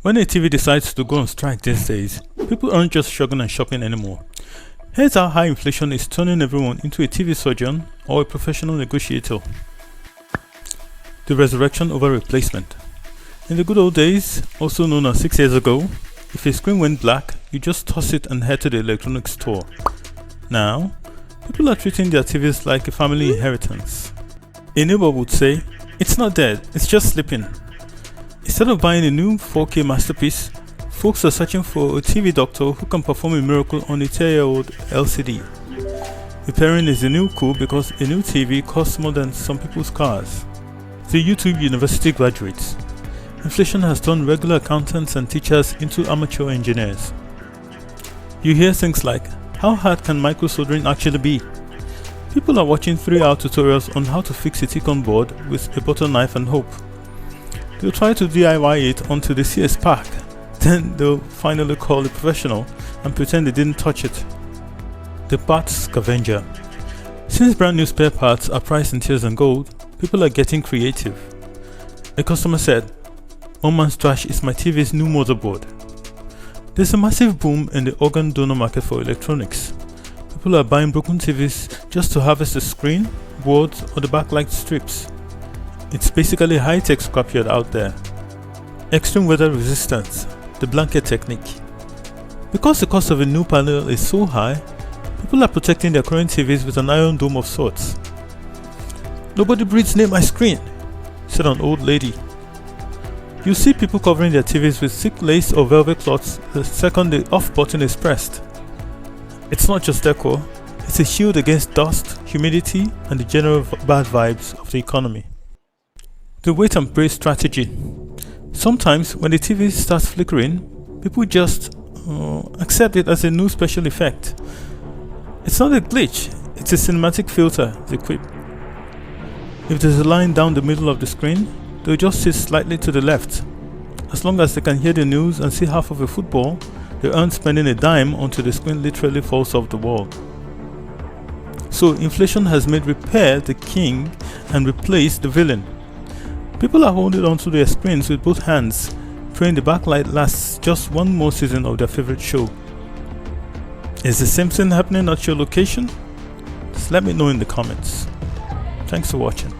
When a TV decides to go on strike these days, people aren't just shrugging and shopping anymore. Here's how high inflation is turning everyone into a TV surgeon or a professional negotiator. The resurrection over replacement. In the good old days, also known as 6 years ago, if a screen went black, you just toss it and head to the electronics store. Now, people are treating their TVs like a family inheritance. A neighbor would say, "It's not dead, it's just sleeping." Instead of buying a new 4K masterpiece, folks are searching for a TV doctor who can perform a miracle on a 10-year-old LCD. Repairing is the new cool because a new TV costs more than some people's cars. The YouTube University graduates. Inflation has turned regular accountants and teachers into amateur engineers. You hear things like, how hard can micro-soldering actually be? People are watching 3-hour tutorials on how to fix a T-con board with a butter knife and hope. They'll try to DIY it until they see a spark, then they'll finally call a professional and pretend they didn't touch it. The parts scavenger. Since brand new spare parts are priced in tears and gold, people are getting creative. A customer said, "One man's trash is my TV's new motherboard." There's a massive boom in the organ donor market for electronics. People are buying broken TVs just to harvest the screen, boards, or the backlight strips. It's basically a high-tech scrapyard out there. Extreme weather resistance, the blanket technique. Because the cost of a new panel is so high, people are protecting their current TVs with an iron dome of sorts. "Nobody breathes near my screen," said an old lady. You see people covering their TVs with thick lace or velvet cloths the second the off button is pressed. It's not just decor, it's a shield against dust, humidity, and the general bad vibes of the economy. The wait and pray strategy. Sometimes when the TV starts flickering, people just accept it as a new special effect. It's not a glitch, it's a cinematic filter, they quip. If there's a line down the middle of the screen, they'll just sit slightly to the left. As long as they can hear the news and see half of a football, they aren't spending a dime until the screen literally falls off the wall. So inflation has made repair the king and replaced the villain. People are holding onto their screens with both hands, praying the backlight lasts just one more season of their favorite show. Is the same thing happening at your location? Just let me know in the comments. Thanks for watching.